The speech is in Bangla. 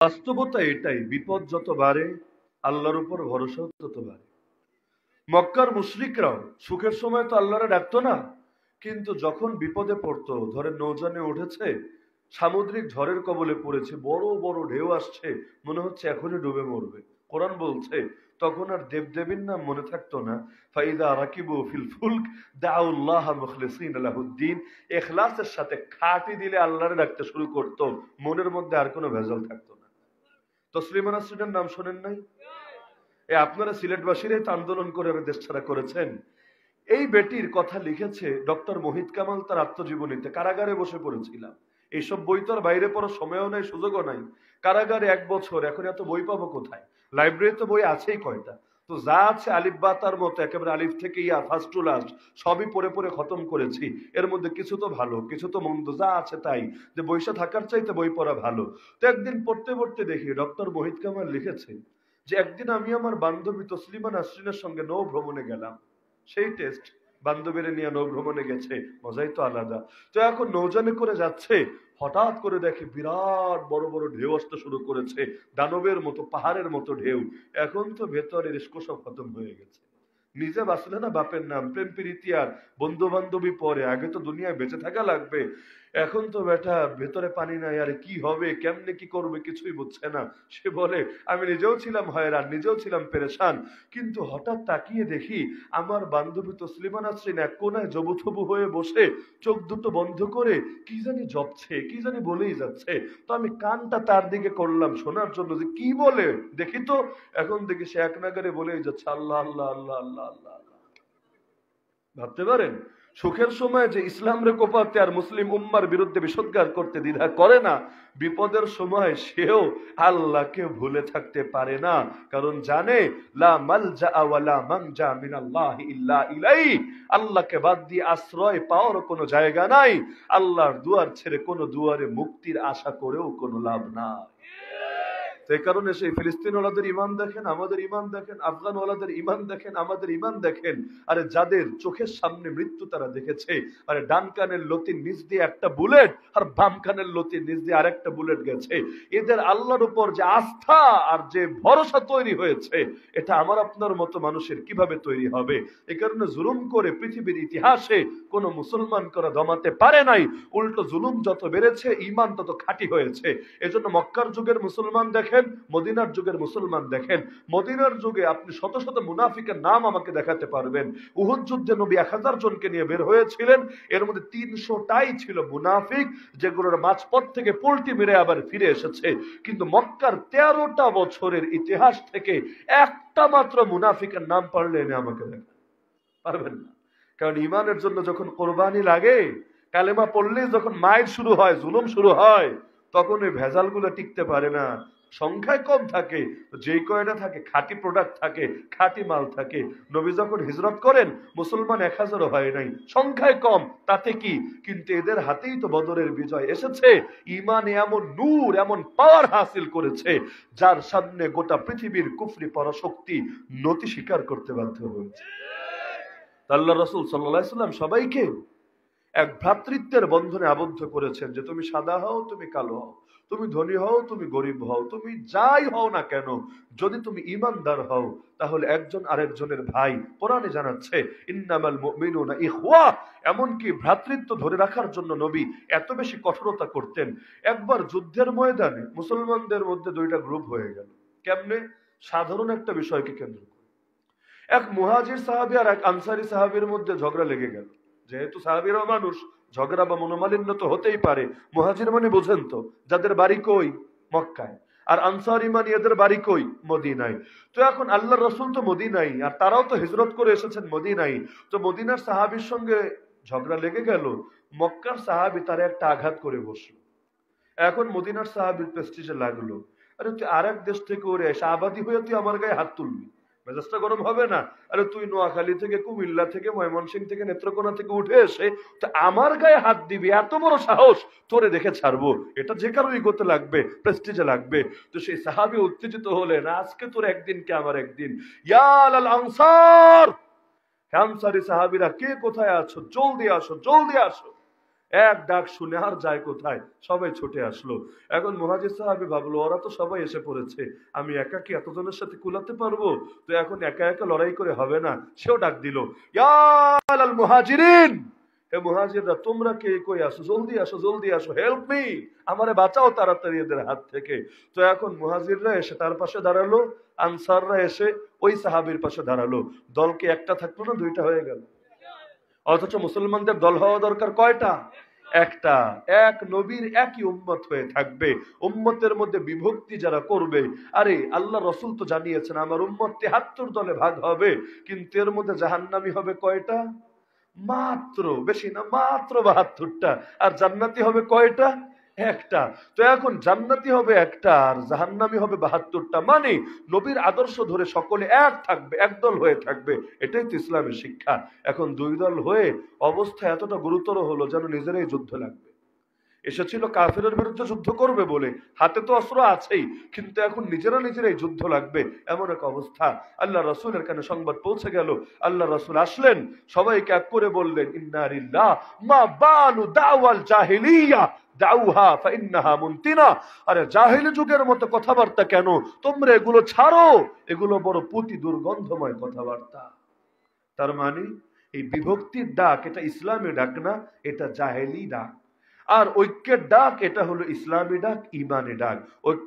বাস্তবতা এটাই, বিপদ যত বাড়ে আল্লাহর উপর ভরসা তত বাড়ে। মক্কার মুশরিকরাও সুখের সময় তো আল্লাহরে ডাকতো না, কিন্তু যখন বিপদে পড়তো, ধরেন নৌজানে উঠেছে, সামুদ্রিক ঝড়ের কবলে পড়েছে, বড় বড় ঢেউ আসছে, মনে হচ্ছে এখনই ডুবে মরবে, কোরআন বলছে তখন আর দেবদেবীর নাম মনে থাকতো না। ফাইদা রাকিবু ফিল ফুলক দাউল্লাহ মুখলিসিনা লাহুদ্দিন, ইখলাসের সাথে খাঁটি দিলে আল্লাহরে ডাকতে শুরু করতো, মনের মধ্যে আর কোনো ভেজাল থাকতো না। তসলিমা নাসরিনের নাম শোনেন নাই? আপনারা সিলেটবাসীরাই তো আন্দোলন করে দেশ ছাড়া করেছেন। এই বেটির কথা লিখেছে ডক্টর মোহিত কামাল তার আত্মজীবনীতে। কারাগারে বসে পড়েছিলাম, এইসব বই তো আর বাইরে পড়ার সময়ও নাই, সুযোগও নাই। কারাগারে 1 বছর, এখন এত বই পাবো কোথায়? লাইব্রেরিতে বই আছেই কয়টা? তো যা আছে আলিফ বা তার মতো একেবারে আলিফ থেকে ইয়া ফার্স্ট টু লাস্ট সবই পড়ে পড়ে খতম করেছি। এর মধ্যে কিছু তো ভালো, কিছু তো মন্দ, যা আছে তাই, যে বইসা থাকার চাইতে বই পড়া ভালো। তো একদিন পড়তে পড়তে দেখি ডক্টর মোহিত কামাল লিখেছে যে একদিন আমি আমার বান্ধবী তসলিমা নাসরিনের সঙ্গে নৌ ভ্রমণে গেলাম। সেই টেস্ট, বান্ধবীরা নিয়ে নৌ ভ্রমণে গেছে, মজাই তো আলাদা। তো এখন নৌজানে করে যাচ্ছে, হঠাৎ করে দেখে বিরাট বড় বড় ঢেউ আসতে শুরু করেছে, দানবের মতো, পাহাড়ের মতো ঢেউ। এখন তো ভেতরের ইস্কো সব খতম হয়ে গেছে। নিজে বাঁচলে না বাপের নাম, প্রেম প্রীতি আর বন্ধু বান্ধবী পরে, আগে তো দুনিয়ায় বেঁচে থাকা লাগবে। এখন তো বেটা ভেতরে পানি নাই, আর কি হবে, কেমনে কি করবে কিছুই বুঝছে না। সে বলে আমি নিজেও ছিলাম হয়রান, নিজেও ছিলাম পেরেশান, কিন্তু হঠাৎ তাকিয়ে দেখি আমার বান্ধবী তসলিমা নাসরিন এক কোনায় জবুথবু হয়ে বসে চোখ দুটো বন্ধ করে কি জানি জপছে, কি জানি বলেই যাচ্ছে। তো আমি কানটা তার দিকে করলাম শোনার জন্য যে কি বলে দেখি তো। এখন দেখি সে এক নাগারে বলেই যাচ্ছে আল্লাহ আল্লাহ আল্লাহ আল্লাহ আল্লাহ আল্লাহ। ভাবতে পারেন সুখের সময় যে ইসলাম রে কোপাতে আর মুসলিম উম্মার বিরুদ্ধে বিষোদ্গার করতে দ্বিধা করে না, বিপদের সময় সেও আল্লাহকে ভুলে থাকতে পারে না। কারণ জানে লা মালজা ওয়ালা মানজা মিনাল্লাহি ইল্লা ইলাইহি, আল্লাহকে বাদ দিয়ে আশ্রয় পাওয়ার কোনো জায়গা নাই। আল্লাহর দুয়ার ছেড়ে কোনো দুয়ারে মুক্তির আশা করেও কোনো লাভ নাই। সেই কারণে সেই ফিলিস্তিন ওয়ালাদের ইমান দেখেন, আমাদের ইমান দেখেন, আফগান ওয়ালাদের ইমান দেখেন, আমাদের ইমান দেখেন। আরে যাদের চোখের সামনে মৃত্যু তারা দেখেছে, আরে ডান কানের লতির নিচ দিয়ে একটা বুলেট আর বাম কানের লতির নিচ দিয়ে আরেকটা বুলেট গেছে, এদের আল্লাহর উপর যে আস্থা আর যে ভরসা তৈরি হয়েছে, এটা আমার আপনার মতো মানুষের কিভাবে তৈরি হবে? এই কারণে জুলুম করে পৃথিবীর ইতিহাসে কোন মুসলমান করা দমাতে পারে নাই। উল্টো জুলুম যত বেড়েছে ইমান তত খাঁটি হয়েছে। এজন্য মক্কার যুগের মুসলমান দেখেন, মদিনার যুগের মুসলমান দেখেন। মদিনার যুগে আপনি শত শত মুনাফিকের নাম আমাকে দেখাতে পারবেন। উহুদ যুদ্ধে নবী 1000 জনকে নিয়ে বের হয়েছিলেন, এর মধ্যে 300টাই ছিল মুনাফিক, যেগুলোর মাঝপথ থেকে পল্টি মেরে আবার ফিরে এসেছে। কিন্তু মক্কার 13টা বছরের ইতিহাস থেকে একটা মাত্র মুনাফিকের নাম পারলে এনে আমাকে দেখেন, পারবেন না। কারণ ইমানের জন্য যখন কোরবানি লাগে, কালেমা পড়লে যখন মায়ের শুরু হয়, জুলুম শুরু হয়, তখন ওই ভেজালগুলো টিকতে পারে না। সংখ্যায় কম থাকে, যেই কয়টা থাকে খাঁটি প্রোডাক্ট থাকে, খাঁটি মাল থাকে। নবী যখন হিজরত করেন মুসলমান 1000ও হয় নাই, সংখ্যায় কম, তাতে কি? কিন্তু এদের হাতেই তো বদরের বিজয় এসেছে। ইমানে এমন নূর, এমন পাওয়ার হাসিল করেছে, যার সামনে গোটা পৃথিবীর কুফরি পরাশক্তি নতি স্বীকার করতে বাধ্য হয়েছে। আল্লাহ রাসূল সাল্লাল্লাহু আলাইহি ওয়াসাল্লাম সবাইকে এক ভ্রাতৃত্বের বন্ধনে আবদ্ধ করেছেন, যে তুমি সাদা হও, তুমি কালো হও, তুমি ধনী হও, তুমি গরিব হও, তুমি যাই হও না কেন, যদি তুমি ঈমানদার হও তাহলে একজন আরেকজনের ভাই। কোরআনে জানাচ্ছে ইন্নামাল মুমিনুনা ইখওয়া। এমনকি ভ্রাতৃত্ব ধরে রাখার জন্য নবী এত বেশি কঠোরতা করতেন। একবার যুদ্ধের ময়দানে মুসলমানদের মধ্যে 2টা গ্রুপ হয়ে গেল। কেমনে? সাধারণ একটা বিষয়কে কেন্দ্র করে এক মুহাজির সাহাবী আর এক আনসারী সাহাবীর মধ্যে ঝগড়া লেগে গেল। যেহেতু সাহাবীরাও মানুষ, ঝগড়া বা মনোমালিন্য তো হতেই পারে। মুহাজির মানে বোঝেন তো, যাদের বাড়ি কই? মক্কায়। আর আনসারী মানে এদের বাড়ি কই? মদিনায়। তো এখন আল্লাহর রাসূল তো মদিনায়, আর তারাও তো হিজরত করে এসেছেন মদিনায়। তো মদিনার সাহাবীর সঙ্গে ঝগড়া লেগে গেল। মক্কার সাহাবী তারে একটা আঘাত করে বসলো। এখন মদিনার সাহাবীর প্রেস্টিজে লাগলো, আরে তুই আরেক দেশ থেকে ওরে এসে আবাদি হয়ে তুই আমার গায়ে হাত তুলবি, মেজাজটা গরম হবে না? আরে তুই নোয়াখালী থেকে, কুমিল্লা থেকে, ময়মনসিংহ থেকে, নেত্রকোনা থেকে উঠে এসে তো আমার গায়ে হাত দিবি, এত বড় সাহস, তোরে দেখে ছাড়বো? এটা যে কারো ইগোতে লাগবে, প্রেস্টিজে লাগবে। তো সেই সাহাবী উত্তেজিত হলেন, আজকে তোর একদিন কে আমার একদিন। ইয়া আল আনসার, আনসারী সাহাবীরা কে কোথায় আছো, জলদি আসো, জলদি আসো। এক ডাক শুনে আর যায় কোথায়, সবাই ছুটে আসলো। এখন মুহাজির সাহাবী ভাবলো ওরা তো সবাই এসে পড়েছে, আমি একা কি এতজনের সাথে কুলাতে পারবো? তো এখন একা একা লড়াই করে হবে না, সেও ডাক দিল, ইয়া আলাল মুহাজিরিন, হে মুহাজিররা তোমরা কে কই আসো, জলদি আসো জলদি আসো, হেল্প মি, আমারে বাঁচাও তাড়াতাড়ি এদের হাত থেকে। তো এখন মুহাজিররা এসে তার পাশে দাঁড়ালো, আনসাররা এসে ওই সাহাবীর পাশে দাঁড়ালো। দলকে একটা থাকলো না, দুইটা হয়ে গেল। অথচ মুসলমানদের দল হওয়া দরকার কয়টা? একটা। এক নবীর একই উম্মত হয়ে থাকবে, উম্মতের মধ্যে বিভক্তি যারা করবে, আরে আল্লাহ রসুল তো জানিয়েছেন আমার উম্মত ৭৩ দলে ভাগ হবে, কিন্তু এর মধ্যে জাহান্নামী হবে কয়টা? মাত্র, বেশি না, মাত্র ৭২টা। আর জান্নাতি হবে কয়টা? একটা। তো এখন জান্নাতি হবে একটা আর জাহান্নামী হবে ৭২টা, মানে নবীর আদর্শ ধরে সকলে এক থাকবে, একদল হয়ে থাকবে। এটাই তো ইসলামের শিক্ষা। এখন দুই দল হয়ে অবস্থা এতটা গুরুতর হলো যেন নিজেরাই যুদ্ধ লাগবে। এসেছিল কাফেরের বিরুদ্ধে যুদ্ধ করবে বলে, হাতে তো অস্ত্র আছেই, কিন্তু এখন নিজেরাই যুদ্ধ লাগবে, এমন এক অবস্থা। আল্লাহ রাসূলের কানে সংবাদ পৌঁছে গেল। আল্লাহ রাসূল আসলেন, সবাইকে এক করে বললেন, ইন্না লিল্লাহ মা বালু দাওয়াল জাহিলিয়া দাউহা ফাইন্নাহা মুনতিনা। আরে জাহিলি যুগের মতো কথাবার্তা কেন, তোমরা এগুলো ছাড়ো, এগুলো বড় পুতি দুর্গন্ধময় কথাবার্তা। তার মানে এই বিভক্তির ডাক এটা ইসলামী ডাক না, এটা জাহেলি ডাক। আর ঐক্যের ডাক এটা হলো ইসলামী ডাক, ইমানি ডাক। ঐক্য